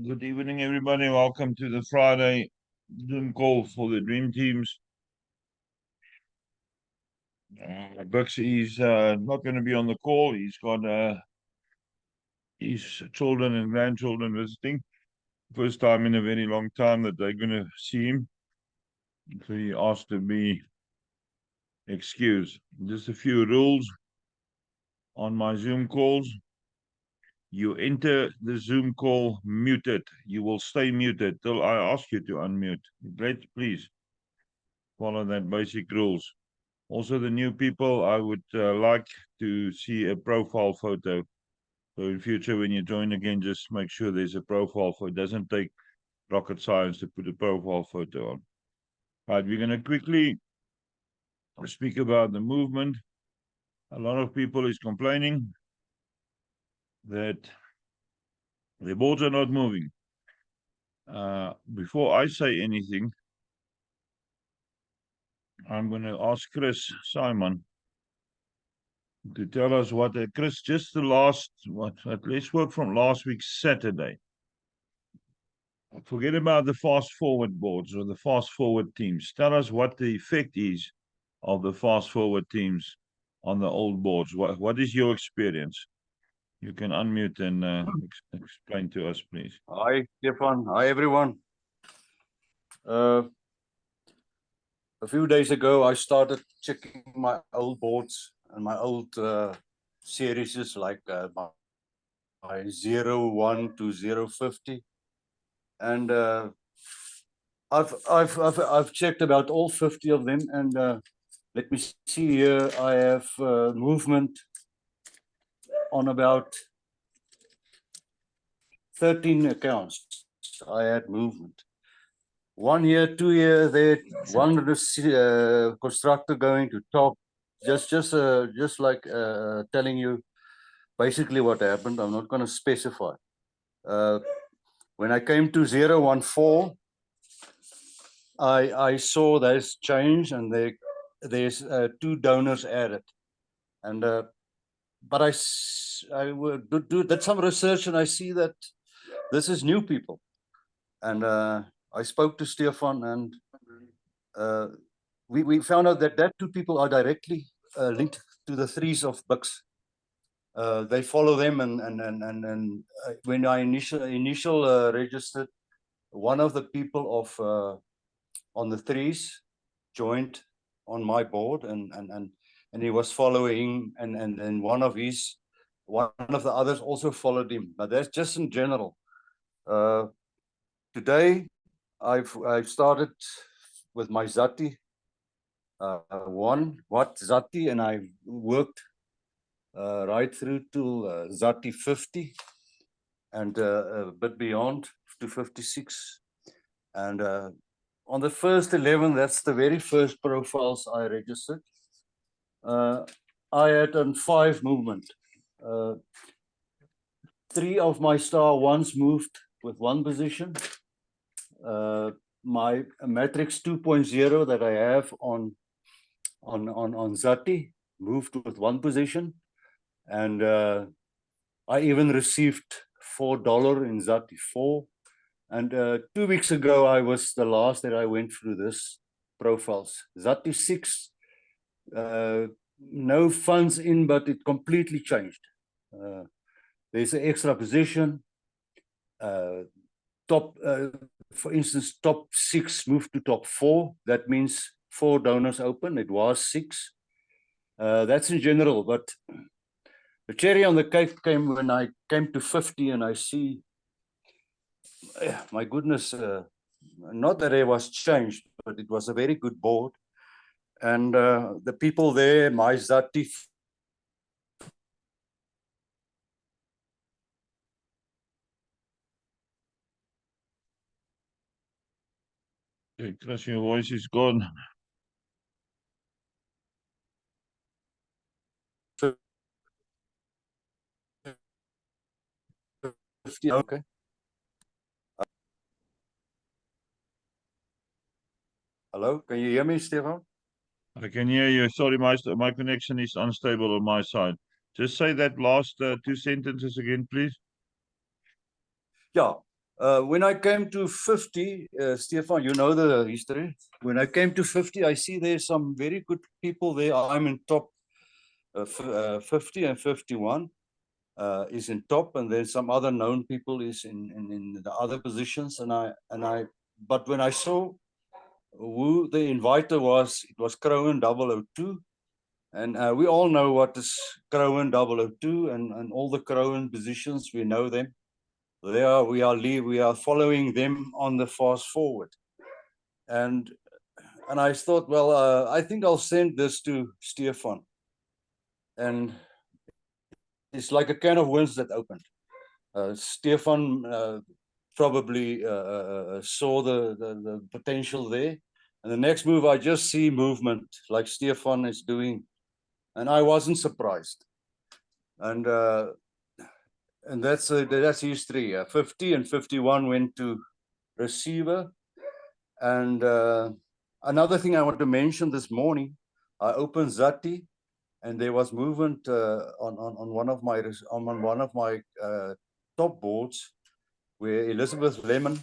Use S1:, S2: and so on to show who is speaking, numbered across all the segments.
S1: Good evening, everybody. Welcome to the Friday Zoom call for the Dream Teams. Bucks is not going to be on the call. He's got his children and grandchildren visiting. First time in a very long time that they're going to see him. So he asked to be excused. Just a few rules on my Zoom calls. You enter the Zoom call muted. You will stay muted till I ask you to unmute. Please follow that basic rules. Also, the new people, I would like to see a profile photo. So in future, when you join again, just make sure there's a profile photo. It doesn't take rocket science to put a profile photo on. Right, we're going to quickly speak about the movement. A lot of people is complaining that the boards are not moving. Before I say anything, I'm going to ask Chris Simon to tell us what, Chris, just the last, let's work from last week, Saturday. Forget about the fast forward boards or the fast forward teams. Tell us what the effect is of the fast forward teams on the old boards. What is your experience? You can unmute and explain to us, please.
S2: Hi, Stefan. Hi, everyone. A few days ago, I started checking my old boards and my old series like my 01 to 050. And I've checked about all 50 of them. And let me see here, I have movement on about 13 accounts. I had movement. 1 year, 2 years, there, one constructor going to top, just like telling you basically what happened. I'm not going to specify. When I came to 014, I saw there's change and there's 2 donors added, and but I did some research and I see that this is new people, and I spoke to Stefan, and we found out that 2 people are directly linked to the threes of Bucks. They follow them, and when I initial registered, one of the people of on the threes joined on my board, and he was following, and one of the others also followed him. But that's just in general. Today, I've started with my Zati 1 watt Zati, and I've worked right through to Zati 50 and a bit beyond to 56. And on the first 11, that's the very first profiles I registered. I had on 5 movement. 3 of my star ones moved with 1 position. My matrix 2.0 that I have on Zati moved with 1 position, and I even received $4 in Zati 4. And 2 weeks ago, I was the last that I went through this profiles. Zati 6, no funds in, but it completely changed. There's an extra position. For instance, top 6 moved to top 4. That means 4 donors open. It was 6. That's in general, but the cherry on the cake came when I came to 50, and I see, my goodness, not that it was changed, but it was a very good board. And the people there, my Zati
S1: Okay, Chris, your voice is gone.
S2: Okay. Hello, can you hear me, Stefan?
S1: I can hear you. Sorry, my connection is unstable on my side. Just say that last 2 sentences again, please.
S2: Yeah. When I came to 50, Stefan, you know the history. When I came to 50, I see there's some very good people there. I'm in top 50 and 51 is in top, and then some other known people is in the other positions. But when I saw who the inviter was, it was Crowan 002. And we all know what is Crowan 002 and all the Crowan positions, we know them. We are following them on the fast forward. And I thought, well, I think I'll send this to Stefan. And it's like a can of worms that opened. Stefan probably saw the potential there. And the next move, I just see movement like Stefan is doing. And I wasn't surprised. And that's history. 50 and 51 went to receiver. And another thing I want to mention this morning, I opened Zati, and there was movement on one of my top boards where Elizabeth Lemon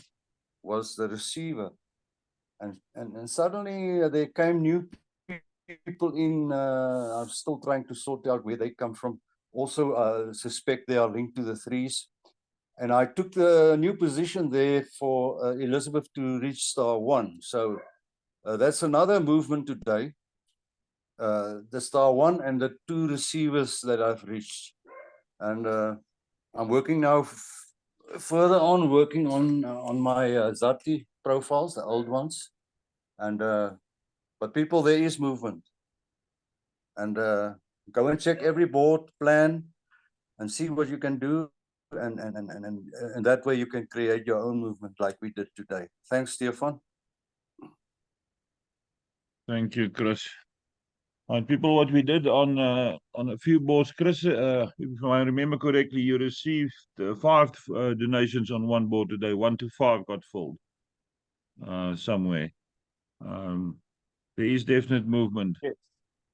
S2: was the receiver, and suddenly there came new people in. I'm still trying to sort out where they come from. Also, suspect they are linked to the threes. And I took the new position there for Elizabeth to reach star 1. So that's another movement today. The star 1 and the 2 receivers that I've reached. And I'm working now further on working on my Zati profiles, the old ones. And but people, there is movement. And go and check every board plan and see what you can do. And that way you can create your own movement like we did today. Thanks, Stefan.
S1: Thank you, Chris. And people, what we did on a few boards, Chris, if I remember correctly, you received 5 donations on one board today. 1 to 5 got filled somewhere. There is definite movement.
S2: Yes.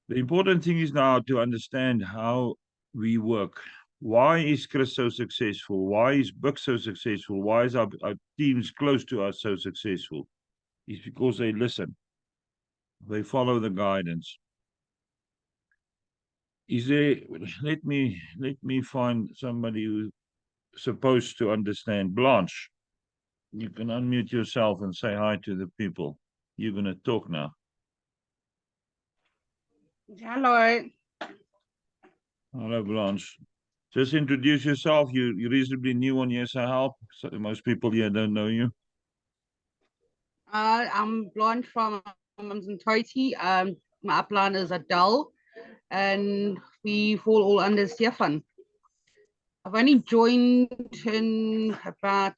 S1: The important thing is now to understand how we work. Why is Chris so successful? Why is Buck so successful? Why is our teams close to us so successful? It's because they listen. They follow the guidance. Is there, let me find somebody who's supposed to understand. Blanche, you can unmute yourself and say hi to the people. You're going to talk now.
S3: Hello.
S1: Hello, Blanche. Just introduce yourself. You're reasonably new on Yes I Help. So most people here don't know you.
S3: I'm Blonde from Mzantoti. My upline is Adele, and we fall all under Stefan. I've only joined in about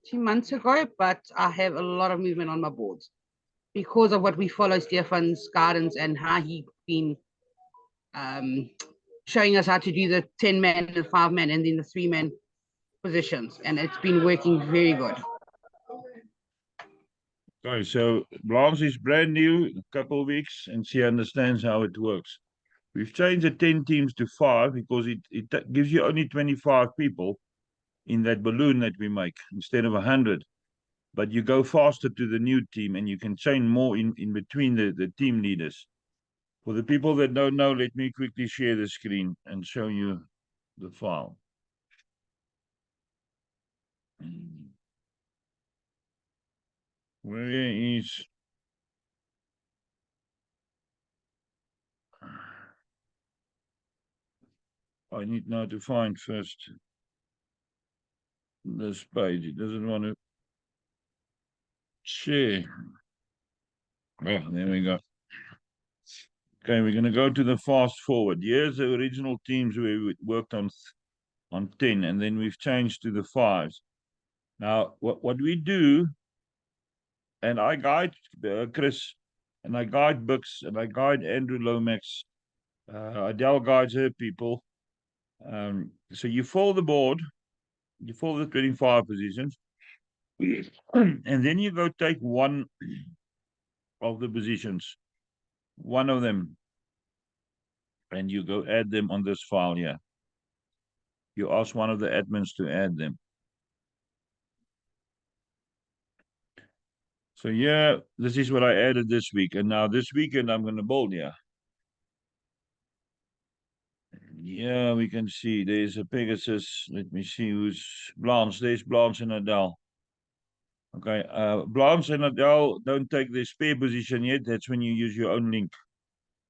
S3: 2 months ago, but I have a lot of movement on my boards because of what we follow Stefan's guidance and how he's been showing us how to do the 10-man and 5-man and then the 3-man positions, and it's been working very good.
S1: Okay, so Blanche is brand new, a couple of weeks, and she understands how it works. We've changed the 10 teams to 5 because it gives you only 25 people in that balloon that we make instead of 100. But you go faster to the new team and you can chain more in between the team leaders. For the people that don't know, let me quickly share the screen and show you the file. Where is... I need now to find first this page. It doesn't want to share. Well, there we go. Okay, we're going to go to the fast forward. Here's the original teams we worked on 10, and then we've changed to the 5s. Now, what we do, and I guide Chris, and I guide Bux, and I guide Andrew Lomax. Adele guides her people. So you follow the board, you follow the 25 positions, and then you go take one of the positions, one of them, and you go add them on this file here. You ask one of the admins to add them. So yeah, this is what I added this week. And now this weekend I'm gonna bowl here. Yeah, we can see there's a Pegasus. Let me see who's Blanche. There's Blanche and Adele. Okay, Blanche and Adele don't take the spare position yet. That's when you use your own link.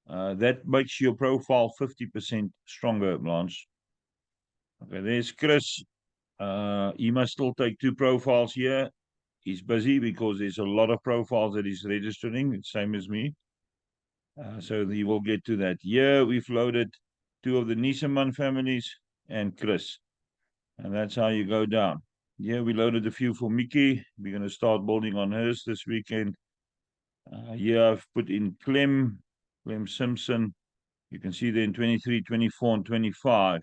S1: That makes your profile 50% stronger, Blanche. Okay, there's Chris. He must still take 2 profiles here. He's busy because there's a lot of profiles that he's registering, same as me. So he will get to that. Here we've loaded 2 of the Niseman families and Chris. And that's how you go down. Yeah, we loaded a few for Mickey. We're going to start building on hers this weekend. Here I've put in Clem Simpson. You can see there in 23, 24, and 25.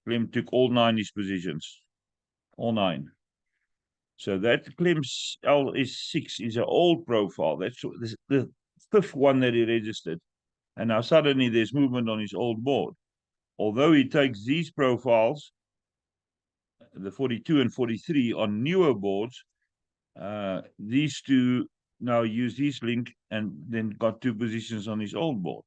S1: Clem took all 9 his positions. All 9. So that Clem's LS6 is an old profile. That's the 5th one that he registered. And now suddenly there's movement on his old board. Although he takes these profiles, the 42 and 43 on newer boards, these 2 now use this link and then got 2 positions on his old board.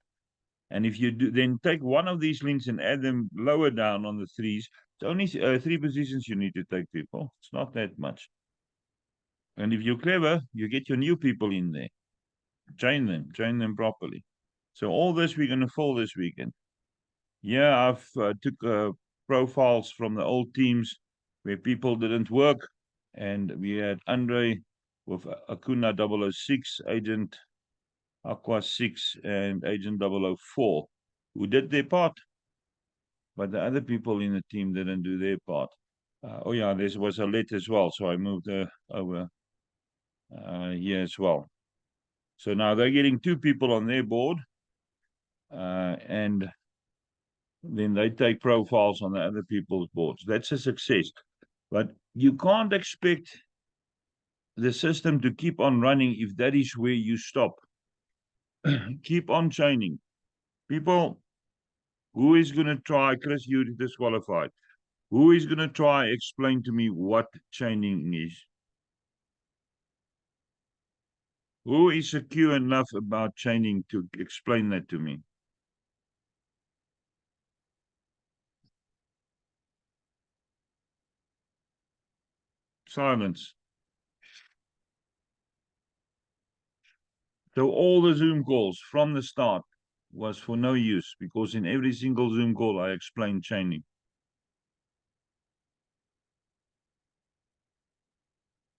S1: And if you do then take one of these links and add them lower down on the 3s, it's only 3 positions you need to take, people. It's not that much. And if you're clever, you get your new people in there. Train them properly. So all this we're going to fill this weekend. Yeah, I've took profiles from the old teams where people didn't work. And we had Andre with Akuna 006, Agent Aqua 6, and Agent 004, who did their part. But the other people in the team didn't do their part. Oh yeah, there was a let as well, so I moved her over here as well. So now they're getting 2 people on their board, and then they take profiles on the other people's boards. That's a success. But you can't expect the system to keep on running if that is where you stop. Keep on chaining. People, who is going to try, Chris, you disqualified. Who is going to try explain to me what chaining is? Who is secure enough about chaining to explain that to me? Silence. So all the Zoom calls from the start was for no use, because in every single Zoom call I explained chaining.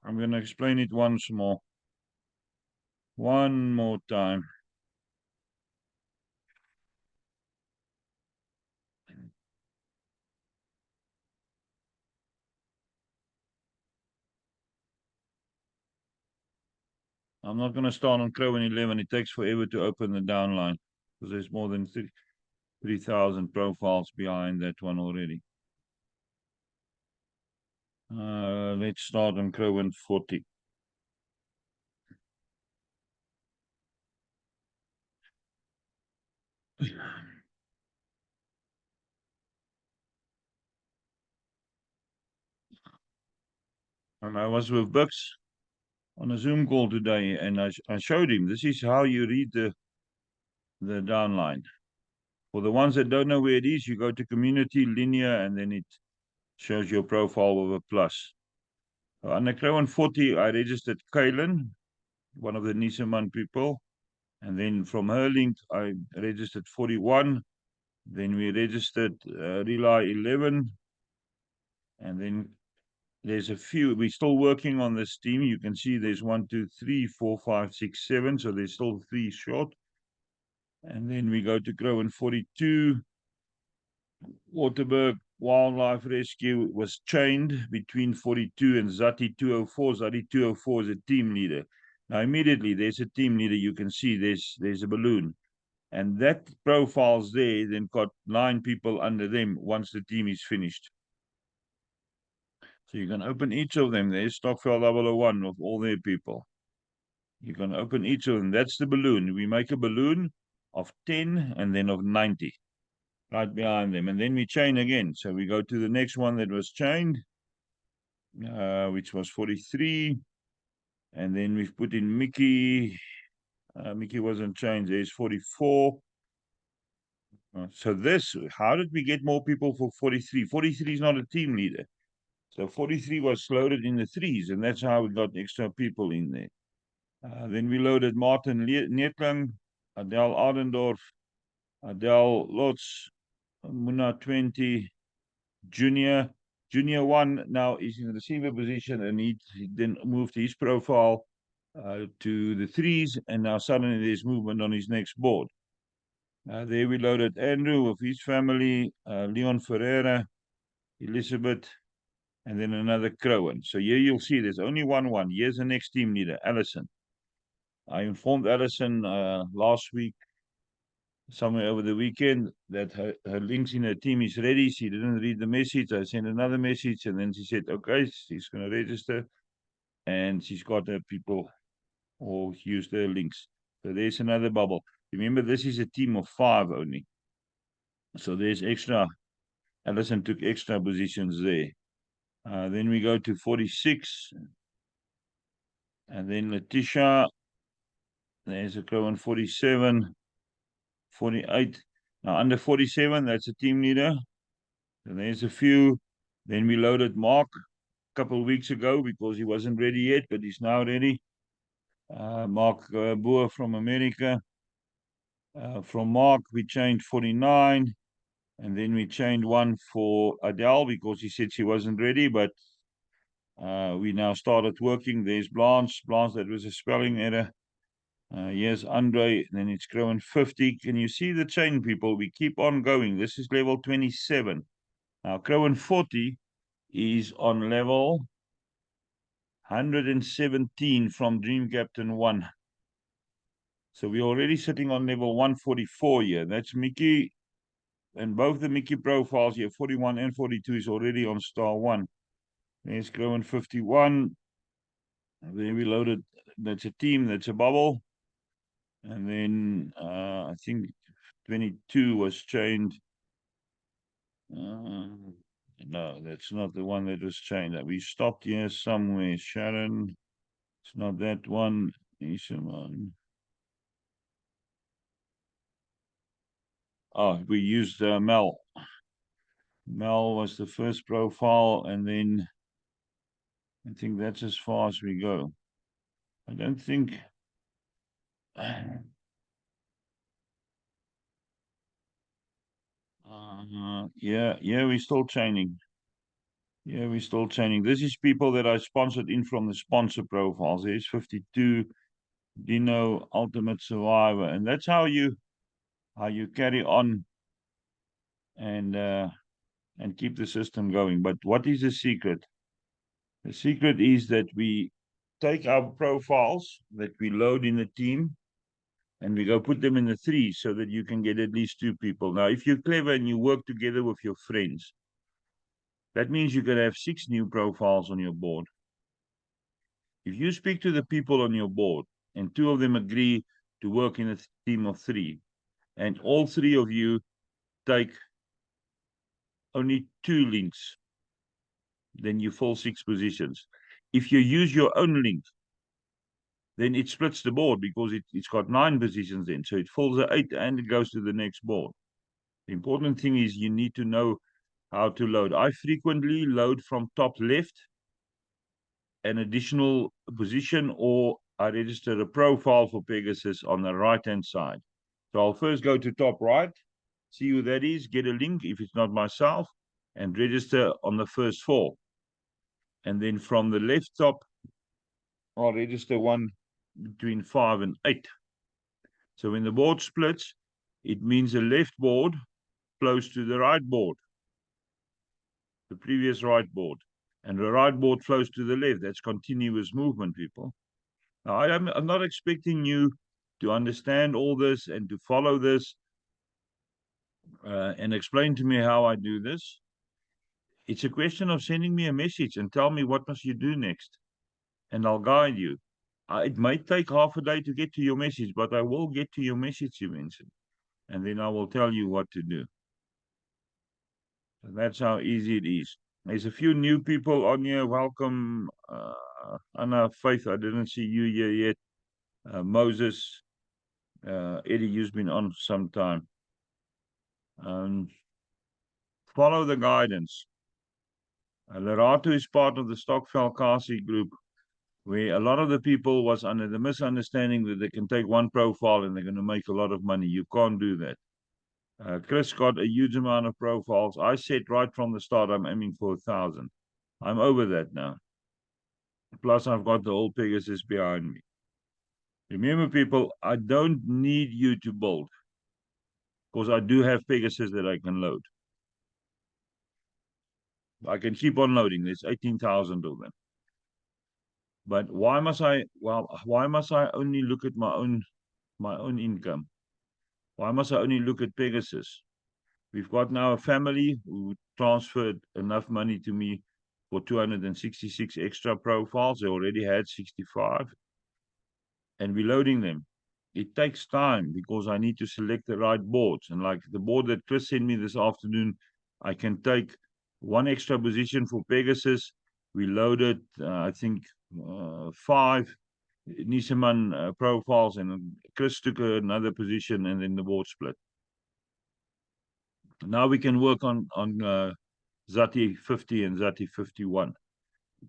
S1: I'm going to explain it once more. One more time. I'm not going to start on Crow and 11. It takes forever to open the downline because there's more than 3,000 profiles behind that one already. Let's start on Crow and 40. And I was with Bucks on a Zoom call today, and I showed him this is how you read the downline. For the ones that don't know where it is, you go to community, linear, and then it shows your profile with a plus. On the Crow and 40, I registered Kaylin, one of the Niseman people. And then from her link, I registered 41. Then we registered Relay 11. And then there's a few. We're still working on this team. You can see there's 1, 2, 3, 4, 5, 6, 7. So there's still 3 short. And then we go to Crow and 42. Waterberg Wildlife Rescue was chained between 42 and Zati 204. Zati 204 is a team leader. Now, immediately there's a team leader. You can see there's a balloon. And that profile's there, then got 9 people under them once the team is finished. So you can open each of them. There's Stockfell 001 with all their people. You can open each of them. That's the balloon. We make a balloon of 10 and then of 90 right behind them. And then we chain again. So we go to the next one that was chained, which was 43. And then we've put in Mickey. Mickey wasn't changed. There's 44. So this, how did we get more people for 43? 43 is not a team leader. So 43 was loaded in the threes, and that's how we got extra people in there. Then we loaded Martin Neetlang, Adele Ardendorf, Adele Lotz, Muna 20, Junior. Junior 1 now is in the receiver position, and he then moved his profile to the threes, and now suddenly there's movement on his next board. There we loaded Andrew with his family, Leon Ferreira, Elizabeth, and then another Crowan. So here you'll see there's only 1-1. Here's the next team leader, Allison. I informed Allison last week, somewhere over the weekend, that her links in her team is ready. She didn't read the message. I sent another message, and then she said, okay, she's going to register, and she's got her people or use their links. So there's another bubble. Remember, this is a team of 5 only. So there's extra. Allison took extra positions there. Then we go to 46. And then Letitia. There's a Crowan 47. 48. Now under 47, that's a team leader. And there's a few. Then we loaded Mark a couple of weeks ago because he wasn't ready yet, but he's now ready. Mark Boer from America. From Mark, we changed 49. And then we changed one for Adele because he said she wasn't ready, but we now started working. There's Blanche. Blanche, that was a spelling error. Here's Andre, then it's growing 50. Can you see the chain, people? We keep on going. This is level 27. Now, Crowan 40 is on level 117 from Dream Captain 1. So we're already sitting on level 144 here. That's Mickey. And both the Mickey profiles here, 41 and 42, is already on star 1. There's Crowan 51. Then we loaded, that's a team, that's a bubble. And then I think 22 was changed. No, that's not the one that was changed. We stopped here somewhere. Sharon, it's not that one. Ishaman. Oh, we used Mel. Mel was the first profile, and then I think that's as far as we go. I don't think. Yeah, we're still chaining. Yeah, we're still chaining. This is people that I sponsored in from the sponsor profiles. There's 52, Dino, Ultimate Survivor, and that's how you carry on and keep the system going. But what is the secret? The secret is that we take our profiles that we load in the team and we go put them in the threes so that you can get at least 2 people. Now, if you're clever and you work together with your friends, that means you can have 6 new profiles on your board. If you speak to the people on your board and 2 of them agree to work in a team of 3, and all 3 of you take only 2 links, then you fill 6 positions. If you use your own link, then it splits the board because it's got 9 positions in. So it fills the 8 and it goes to the next board. The important thing is you need to know how to load. I frequently load from top left, an additional position, or I register a profile for Pegasus on the right-hand side. So I'll first go to top right, see who that is, get a link if it's not myself, and register on the first 4. And then from the left top, I'll register one between 5 and 8. So when the board splits, it means the left board flows to the right board, the previous right board, and the right board flows to the left. That's continuous movement, people. Now, I'm not expecting you to understand all this and to follow this and explain to me how I do this. It's a question of sending me a message and tell me what must you do next, and I'll guide you. It might take half a day to get to your message, but I will get to your message eventually, and then I will tell you what to do. So that's how easy it is. There's a few new people on here. Welcome, Anna, Faith, I didn't see you here yet. Moses, Eddie, you've been on for some time. Follow the guidance. Lerato is part of the Stokvel Kasi group, where a lot of the people was under the misunderstanding that they can take one profile and they're going to make a lot of money. You can't do that. Chris got a huge amount of profiles. I said right from the start, I'm aiming for 1,000. I'm over that now. Plus, I've got the whole Pegasus behind me. Remember, people, I don't need you to build, because I do have Pegasus that I can load. I can keep on loading. There's 18,000 of them. But why must I? Well, why must I only look at my own income? Why must I only look at Pegasus? We've got now a family who transferred enough money to me for 266 extra profiles. They already had 65, and we're loading them. It takes time because I need to select the right boards. And like the board that Chris sent me this afternoon, I can take one extra position for Pegasus. We loaded, I think, 5 Nissan profiles, and Chris took another position, and then the board split. Now we can work on Zati 50 and Zati 51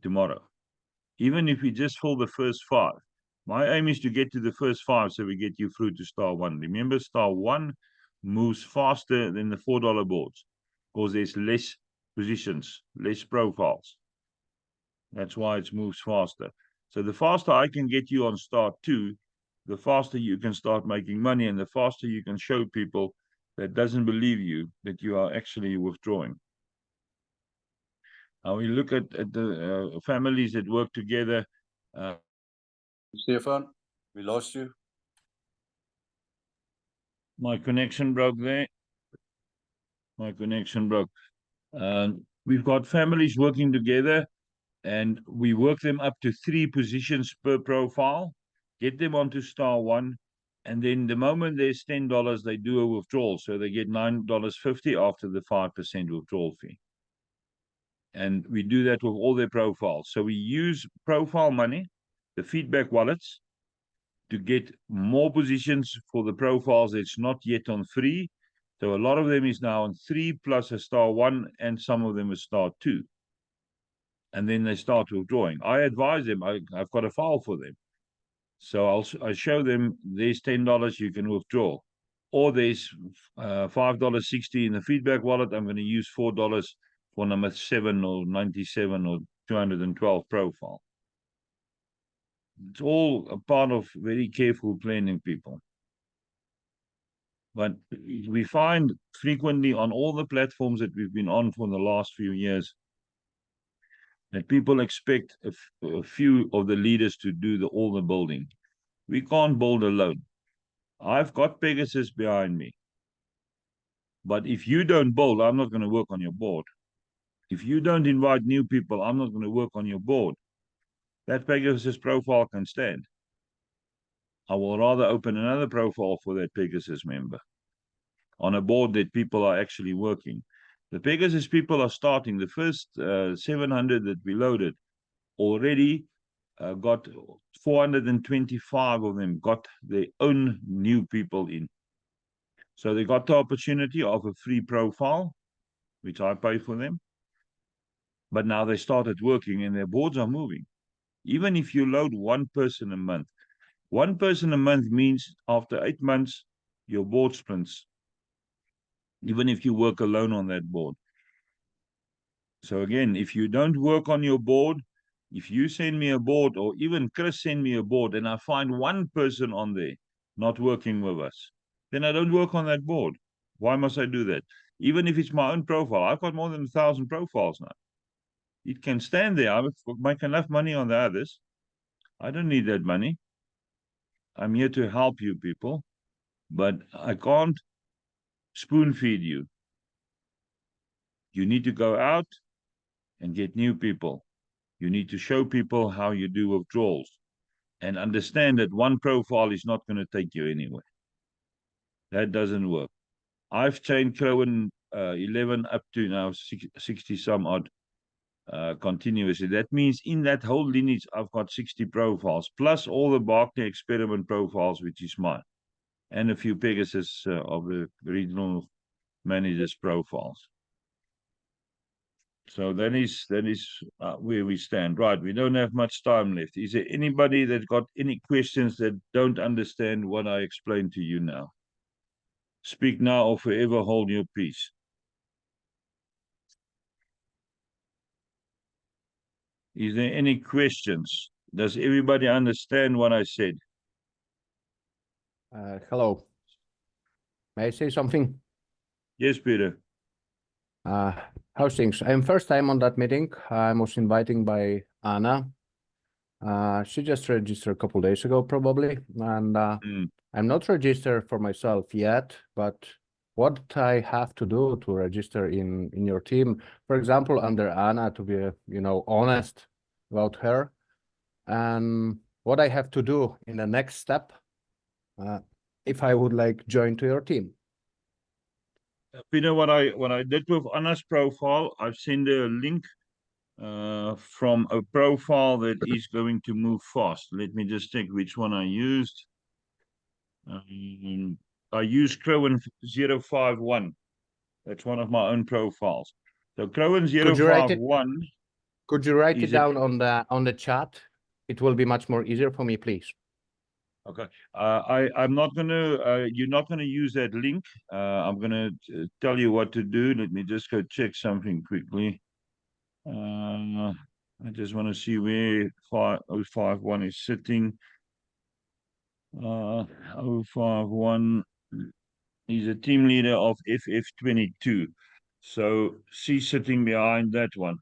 S1: tomorrow. Even if we just fill the first 5. My aim is to get to the first 5 so we get you through to star 1. Remember, star 1 moves faster than the $4 boards because there's less positions, less profiles. That's why it moves faster. So the faster I can get you on star 2, the faster you can start making money, and the faster you can show people that doesn't believe you that you are actually withdrawing. Now we look at the families that work together.
S2: Stefan, we lost you.
S1: My connection broke there. My connection broke. We've got families working together, and we work them up to 3 positions per profile, get them onto star 1, and then the moment there's $10, they do a withdrawal. So they get $9.50 after the 5% withdrawal fee. And we do that with all their profiles. So we use profile money, the feedback wallets, to get more positions for the profiles that's not yet on 3. So a lot of them is now on 3 plus a star 1, and some of them is star 2. And then they start withdrawing. I advise them, I've got a file for them. So I show them there's $10 you can withdraw. Or there's $5.60 in the feedback wallet. I'm going to use $4 for number 7 or 97 or 212 profile. It's all a part of very careful planning, people. But we find frequently on all the platforms that we've been on for the last few years that people expect a few of the leaders to do all the building. We can't build alone. I've got Pegasus behind me. But if you don't build, I'm not going to work on your board. If you don't invite new people, I'm not going to work on your board. That Pegasus profile can stand. I will rather open another profile for that Pegasus member on a board that people are actually working. The Pegasus people are starting. The first 700 that we loaded already got 425 of them got their own new people in. So they got the opportunity of a free profile, which I pay for them. But now they started working and their boards are moving. Even if you load 1 person a month, 1 person a month means after 8 months, your board sprints. Even if you work alone on that board. So again, if you don't work on your board, if you send me a board, or even Chris send me a board, and I find 1 person on there not working with us, then I don't work on that board. Why must I do that? Even if it's my own profile, I've got more than 1,000 profiles now. It can stand there. I make enough money on the others. I don't need that money. I'm here to help you people, but I can't spoon feed you. You need to go out and get new people. You need to show people how you do withdrawals and understand that 1 profile is not going to take you anywhere. That doesn't work. I've chained Crowan 11 up to now 60 some odd continuously. That means in that whole lineage, I've got 60 profiles, plus all the Barclay experiment profiles, which is mine, and a few Pegasus of the regional managers' profiles. So that is where we stand. Right, we don't have much time left. Is there anybody that got any questions that don't understand what I explained to you now? Speak now or forever hold your peace. Is there any questions? Does everybody understand what I said?
S4: Hello. May I say something?
S1: Yes, Peter.
S4: How's things? I'm first time on that meeting. I was invited by Anna. She just registered a couple days ago, probably, and I'm not registered for myself yet. But what I have to do to register in your team, for example, under Anna, to be honest about her, and what I have to do in the next step, if I would like join to your team.
S1: Peter, what I did with Anna's profile, I've sent her a link from a profile that is going to move fast. Let me just check which one I used. I used Crowan 051. That's one of my own profiles. So Crowan 051.
S4: Could you write it down on the chat? It will be much more easier for me, please.
S1: Okay. I'm not gonna. You're not gonna use that link. I'm gonna tell you what to do. Let me just go check something quickly. I just want to see where 051 is sitting. 051 is a team leader of FF22. So she's sitting behind that one.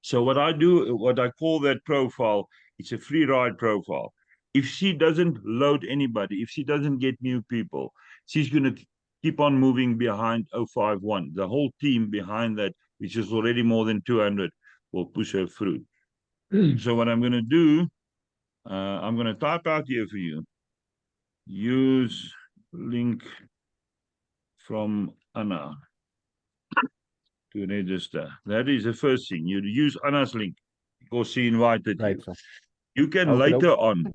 S1: So what I do, what I call that profile, it's a free ride profile. If she doesn't load anybody, if she doesn't get new people, she's going to keep on moving behind 051. The whole team behind that, which is already more than 200, will push her through. So what I'm going to do, I'm going to type out here for you. Use link from Anna to register. That is the first thing. You use Anna's link because she invited you.
S4: So.
S1: You can later on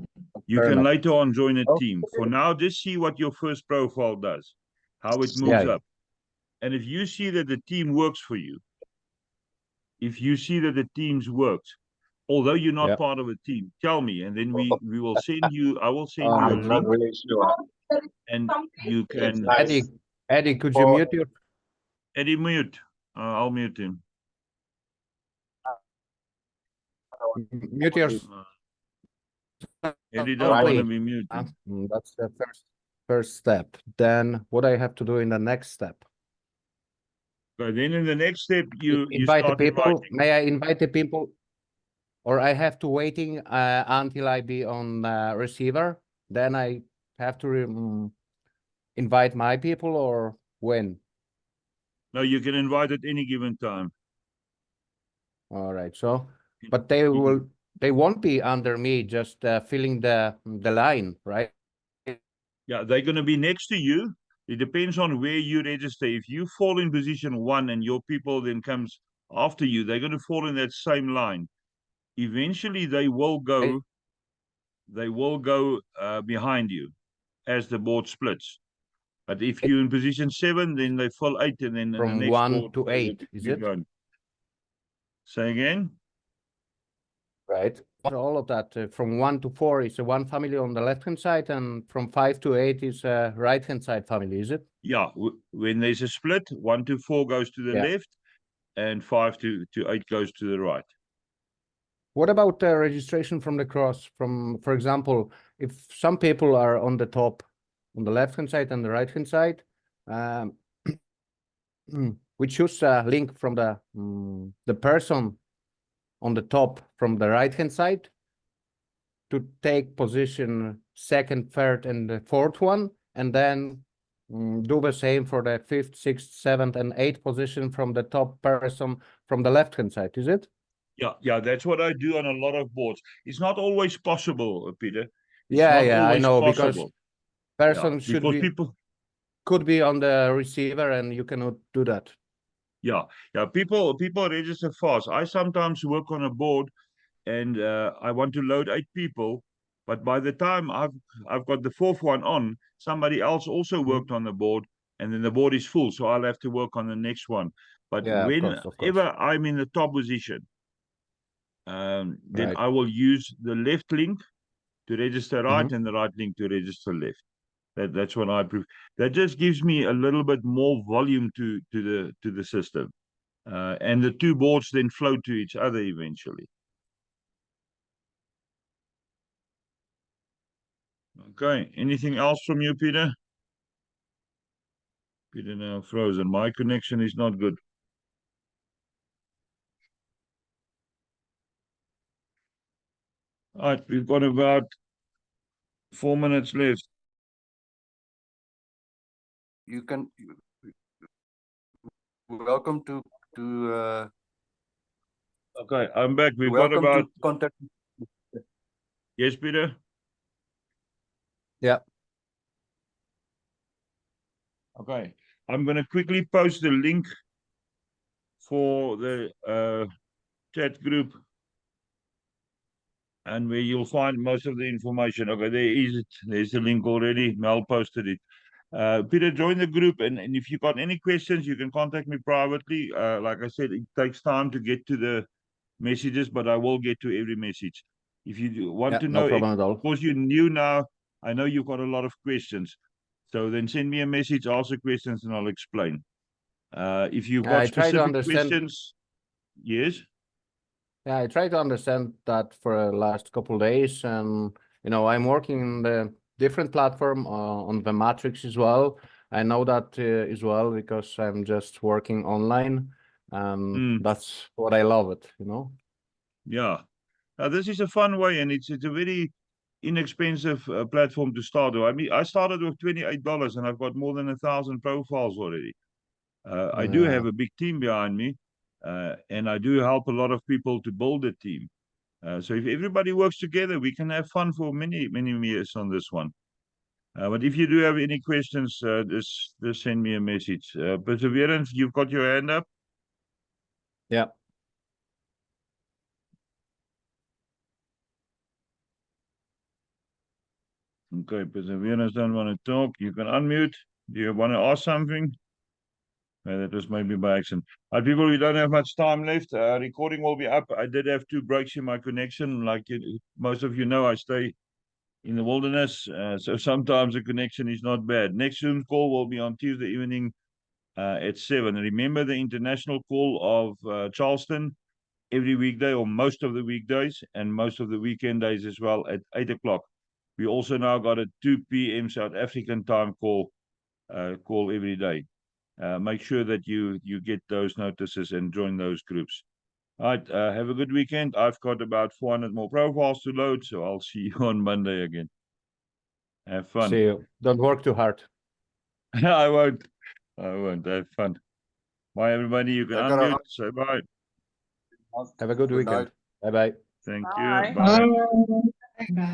S1: join a team. For now, just see what your first profile does, how it moves up. And if you see that the team works for you, if you see that the teams works, although you're not part of a team, tell me, and then we will send you. I will send you a link.
S2: Not really sure.
S1: And you can.
S4: Eddie, could you mute your?
S1: Eddie, mute. I'll mute him.
S4: Mute yours.
S1: Eddie don't want to be muted.
S4: That's the first step. Then what I have to do in the next step?
S1: But then in the next step, you
S4: invite
S1: start
S4: the people.
S1: inviting.
S4: May I invite the people, or I have to waiting until I be on receiver? Then I have to invite my people, or when?
S1: No, you can invite at any given time.
S4: All right. So, but they won't be under me, just filling the line, right?
S1: Yeah, they're going to be next to you. It depends on where you register. If you fall in position 1 and your people then comes after you, they're going to fall in that same line. Eventually, they will go behind you as the board splits. But if you're in position 7, then they fall 8, and then
S4: from
S1: in the next
S4: 1
S1: board,
S4: to 8, is it?
S1: Going. Say again.
S4: Right. All of that from 1 to 4 is one family on the left hand side, and from 5 to 8 is a right hand side family, is it?
S1: Yeah. When there's a split, 1 to 4 goes to the left, and 5 to 8 goes to the right.
S4: What about registration from the cross? For example, if some people are on the top, on the left hand side and the right hand side, we choose a link from the person on the top from the right hand side to take position 2nd, 3rd, and the 4th one, and then do the same for the 5th, 6th, 7th, and 8th position from the top person from the left hand side, is it?
S1: Yeah, that's what I do on a lot of boards. It's not always possible, Peter. It's
S4: I know,
S1: possible.
S4: Because person could be on the receiver, and you cannot do that.
S1: Yeah, people register fast. I sometimes work on a board and I want to load 8 people, but by the time I've got the fourth one on, somebody else also worked on the board, and then the board is full, so I'll have to work on the next one. But
S4: Yeah, of course.
S1: whenever I'm in the top position, then
S4: Right.
S1: I will use the left link to register right and the right link to register left. That's what I prefer. That just gives me a little bit more volume to the system. And the two boards then flow to each other eventually. Okay, anything else from you, Peter? Peter now frozen. My connection is not good. All right, we've got about 4 minutes left.
S2: You can, welcome to,
S1: Okay, I'm back. We've got
S2: welcome
S1: about,
S2: to contact.
S1: yes, Peter?
S4: Yeah.
S1: Okay, I'm going to quickly post the link for the chat group and where you'll find most of the information. Okay, there is it. There's the link already. Mel posted it. Peter, join the group, and if you've got any questions, you can contact me privately. Like I said, it takes time to get to the messages, but I will get to every message. If you want to
S4: No
S1: know,
S4: problem at all.
S1: of course, you're new now. I know you've got a lot of questions. So then send me a message, ask the questions, and I'll explain. If you've got
S4: I try to
S1: specific
S4: understand.
S1: questions, yes?
S4: Yeah, I try to understand that for the last couple of days, and I'm working in the different platform on the Matrix as well. I know that as well because I'm just working online, and that's what I love it.
S1: Yeah. This is a fun way, and it's a very inexpensive platform to start with. I mean, I started with $28, and I've got more than 1,000 profiles already. I do have a big team behind me, and I do help a lot of people to build a team. So if everybody works together, we can have fun for many, many years on this one. But if you do have any questions, just send me a message. Perseverance, you've got your hand up?
S4: Yeah.
S1: Okay, Perseverance don't want to talk. You can unmute. Do you want to ask something? That was maybe by accident. People, we don't have much time left. Recording will be up. I did have 2 breaks in my connection. Like most of you know, I stay in the wilderness, so sometimes the connection is not bad. Next Zoom call will be on Tuesday evening at 7. Remember the international call of Charleston every weekday or most of the weekdays and most of the weekend days as well at 8 o'clock. We also now got a 2 p.m. South African time call every day. Make sure that you get those notices and join those groups. All right, have a good weekend. I've got about 400 more profiles to load, so I'll see you on Monday again. Have fun.
S4: See you. Don't work too hard.
S1: I won't. Have fun. Bye, everybody. You can unmute. Say bye.
S4: Have a good weekend. Bye-bye.
S1: Thank you. Bye.
S5: Bye.